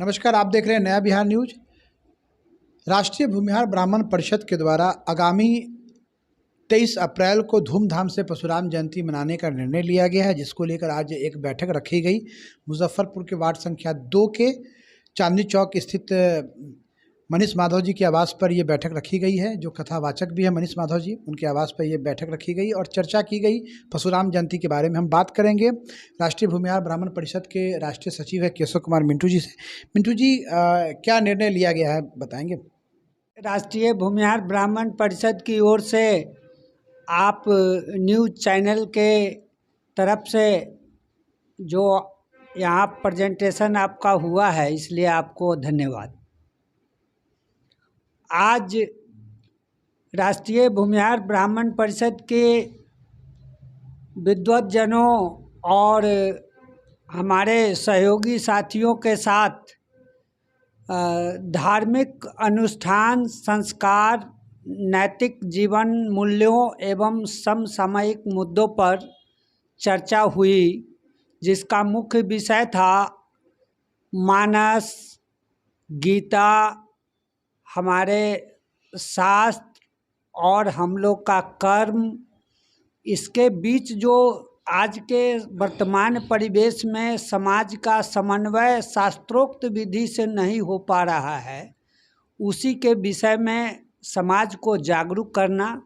नमस्कार, आप देख रहे हैं नया बिहार न्यूज। राष्ट्रीय भूमिहार ब्राह्मण परिषद के द्वारा आगामी 23 अप्रैल को धूमधाम से परशुराम जयंती मनाने का निर्णय लिया गया है, जिसको लेकर आज एक बैठक रखी गई। मुजफ्फरपुर के वार्ड संख्या 2 के चांदनी चौक स्थित मनीष माधव जी के आवास पर यह बैठक रखी गई है। जो कथावाचक भी है मनीष माधव जी, उनके आवास पर यह बैठक रखी गई और चर्चा की गई परशुराम जयंती के बारे में। हम बात करेंगे राष्ट्रीय भूमिहार ब्राह्मण परिषद के राष्ट्रीय सचिव है केशव कुमार मिंटू जी से। मिंटू जी, क्या निर्णय लिया गया है, बताएंगे? राष्ट्रीय भूमिहार ब्राह्मण परिषद की ओर से आप न्यूज़ चैनल के तरफ से जो यहाँ प्रेजेंटेशन आपका हुआ है, इसलिए आपको धन्यवाद। आज राष्ट्रीय भूमिहार ब्राह्मण परिषद के विद्वत्जनों और हमारे सहयोगी साथियों के साथ धार्मिक अनुष्ठान, संस्कार, नैतिक जीवन मूल्यों एवं समसामयिक मुद्दों पर चर्चा हुई, जिसका मुख्य विषय था मानस, गीता, हमारे शास्त्र और हम लोग का कर्म। इसके बीच जो आज के वर्तमान परिवेश में समाज का समन्वय शास्त्रोक्त विधि से नहीं हो पा रहा है, उसी के विषय में समाज को जागरूक करना,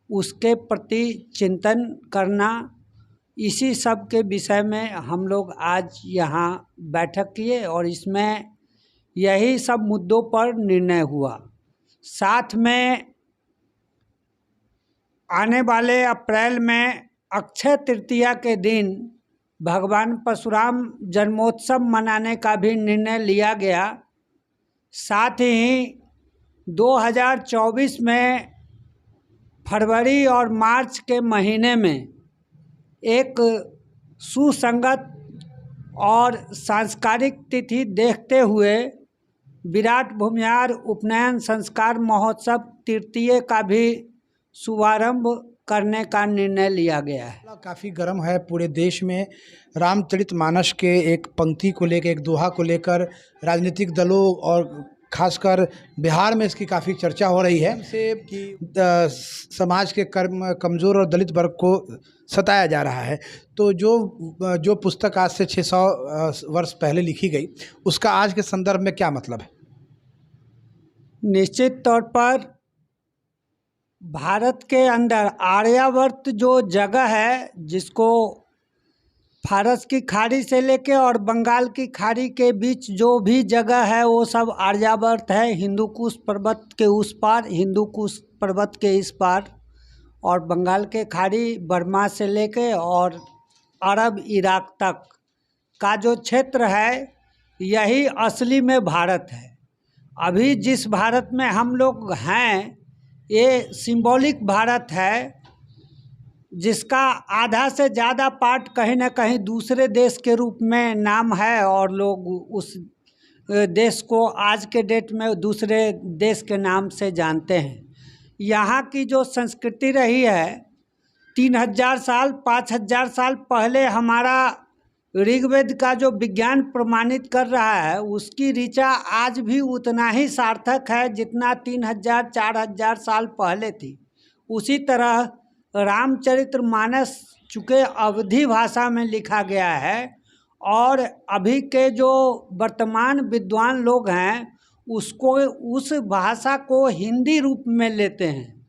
उसके प्रति चिंतन करना, इसी सब के विषय में हम लोग आज यहाँ बैठक किए और इसमें यही सब मुद्दों पर निर्णय हुआ। साथ में आने वाले अप्रैल में अक्षय तृतीया के दिन भगवान परशुराम जन्मोत्सव मनाने का भी निर्णय लिया गया। साथ ही 2024 में फरवरी और मार्च के महीने में एक सुसंगत और सांस्कृतिक तिथि देखते हुए विराट भूमिहार उपनयन संस्कार महोत्सव तृतीय का भी शुभारंभ करने का निर्णय लिया गया है। काफ़ी गर्म है पूरे देश में। रामचरितमानस के एक पंक्ति को लेकर, एक दोहा को लेकर राजनीतिक दलों और खासकर बिहार में इसकी काफ़ी चर्चा हो रही है कि समाज के कमज़ोर और दलित वर्ग को सताया जा रहा है। तो जो पुस्तक आज से 600 वर्ष पहले लिखी गई, उसका आज के संदर्भ में क्या मतलब है? निश्चित तौर पर भारत के अंदर आर्यावर्त जो जगह है, जिसको फारस की खाड़ी से लेके और बंगाल की खाड़ी के बीच जो भी जगह है, वो सब आर्यावर्त है। हिंदू कुश पर्वत के उस पार, हिंदू कुश पर्वत के इस पार, और बंगाल के खाड़ी बर्मा से लेके और अरब इराक तक का जो क्षेत्र है, यही असली में भारत है। अभी जिस भारत में हम लोग हैं, ये सिंबॉलिक भारत है, जिसका आधा से ज़्यादा पार्ट कहीं ना कहीं दूसरे देश के रूप में नाम है, और लोग उस देश को आज के डेट में दूसरे देश के नाम से जानते हैं। यहाँ की जो संस्कृति रही है, 3000 साल 5000 साल पहले हमारा ऋग्वेद का जो विज्ञान प्रमाणित कर रहा है, उसकी ऋचा आज भी उतना ही सार्थक है जितना 3000 4000 साल पहले थी। उसी तरह रामचरितमानस चूँकि अवधी भाषा में लिखा गया है, और अभी के जो वर्तमान विद्वान लोग हैं, उसको उस भाषा को हिंदी रूप में लेते हैं।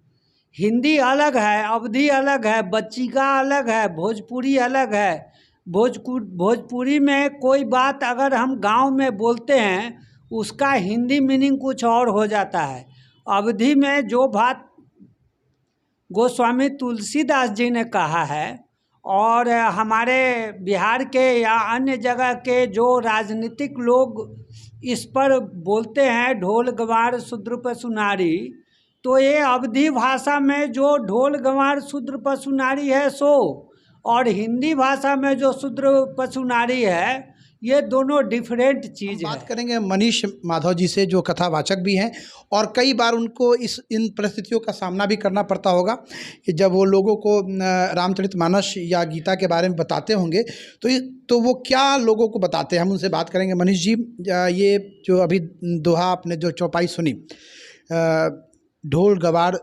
हिंदी अलग है, अवधी अलग है, बच्चिका अलग है, भोजपुरी अलग है। भोजपुरी में कोई बात अगर हम गांव में बोलते हैं, उसका हिंदी मीनिंग कुछ और हो जाता है। अवधी में जो बात गोस्वामी तुलसीदास जी ने कहा है, और हमारे बिहार के या अन्य जगह के जो राजनीतिक लोग इस पर बोलते हैं, ढोल गंवार शूद्र पशुनारी, तो ये अवधी भाषा में जो ढोल गंवार शूद्र पशुनारी है सो, और हिंदी भाषा में जो शूद्र पशुनारी है, ये दोनों डिफरेंट हम चीज़ बात है। करेंगे मनीष माधव जी से, जो कथावाचक भी हैं और कई बार उनको इन परिस्थितियों का सामना भी करना पड़ता होगा कि जब वो लोगों को रामचरितमानस या गीता के बारे में बताते होंगे तो वो क्या लोगों को बताते हैं, हम उनसे बात करेंगे। मनीष जी, ये जो अभी दोहा आपने जो चौपाई सुनी, ढोल गवार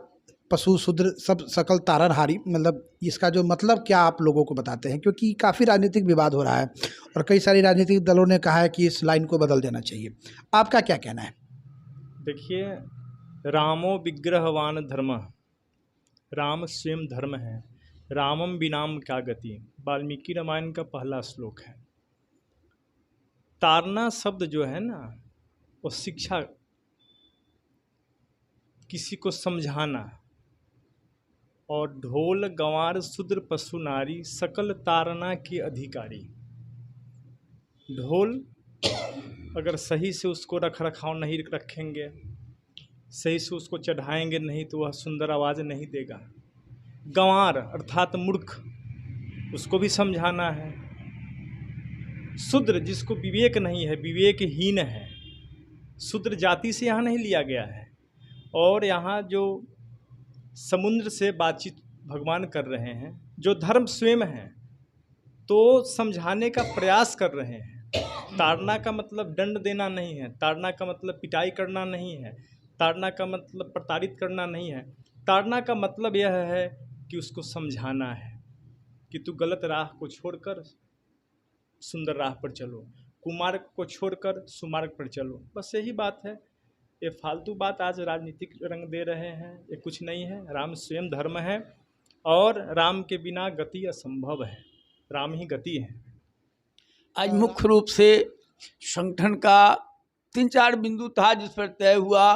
पशु शूद्र सब सकल तारनहारी, मतलब इसका जो मतलब क्या आप लोगों को बताते हैं? क्योंकि काफ़ी राजनीतिक विवाद हो रहा है और कई सारी राजनीतिक दलों ने कहा है कि इस लाइन को बदल देना चाहिए। आपका क्या कहना है? देखिए, रामो विग्रहवान धर्म, राम स्वयं धर्म है, रामम बिनाम क्या गति, वाल्मीकि रामायण का पहला श्लोक है। तारना शब्द जो है ना, वो शिक्षा, किसी को समझाना। और ढोल गंवार शूद्र पशु नारी, सकल तारना के अधिकारी। ढोल अगर सही से उसको रख रखाव नहीं रखेंगे, सही से उसको चढ़ाएंगे नहीं, तो वह सुंदर आवाज़ नहीं देगा। गंवार अर्थात मूर्ख, उसको भी समझाना है। शूद्र जिसको विवेक नहीं है, विवेकहीन है, शूद्र जाति से यहाँ नहीं लिया गया है। और यहाँ जो समुद्र से बातचीत भगवान कर रहे हैं, जो धर्म स्वयं है, तो समझाने का प्रयास कर रहे हैं। ताड़ना का मतलब दंड देना नहीं है, ताड़ना का मतलब पिटाई करना नहीं है, ताड़ना का मतलब प्रताड़ित करना नहीं है। ताड़ना का मतलब यह है कि उसको समझाना है कि तू गलत राह को छोड़कर सुंदर राह पर चलो, कुमार्ग को छोड़कर सुमार्ग पर चलो। बस यही बात है। ये फालतू बात आज राजनीतिक रंग दे रहे हैं, ये कुछ नहीं है। राम स्वयं धर्म है और राम के बिना गति असंभव है, राम ही गति है। आज मुख्य रूप से संगठन का 3-4 बिंदु था जिस पर तय हुआ।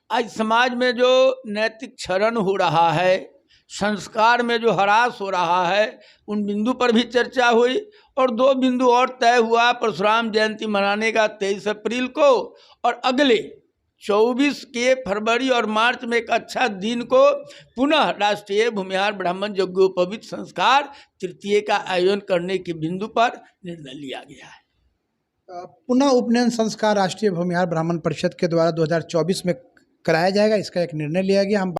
आज समाज में जो नैतिक क्षरण हो रहा है, संस्कार में जो ह्रास हो रहा है, उन बिंदु पर भी चर्चा हुई। और 2 बिंदु और तय हुआ, परशुराम जयंती मनाने का 23 अप्रैल को, और अगले 24 के फरवरी और मार्च में एक अच्छा दिन को पुनः राष्ट्रीय भूमिहार ब्राह्मण यज्ञोपवीत संस्कार तृतीय का आयोजन करने के बिंदु पर निर्णय लिया गया है। पुनः उपनयन संस्कार राष्ट्रीय भूमिहार ब्राह्मण परिषद के द्वारा 2024 में कराया जाएगा, इसका एक निर्णय लिया गया। हम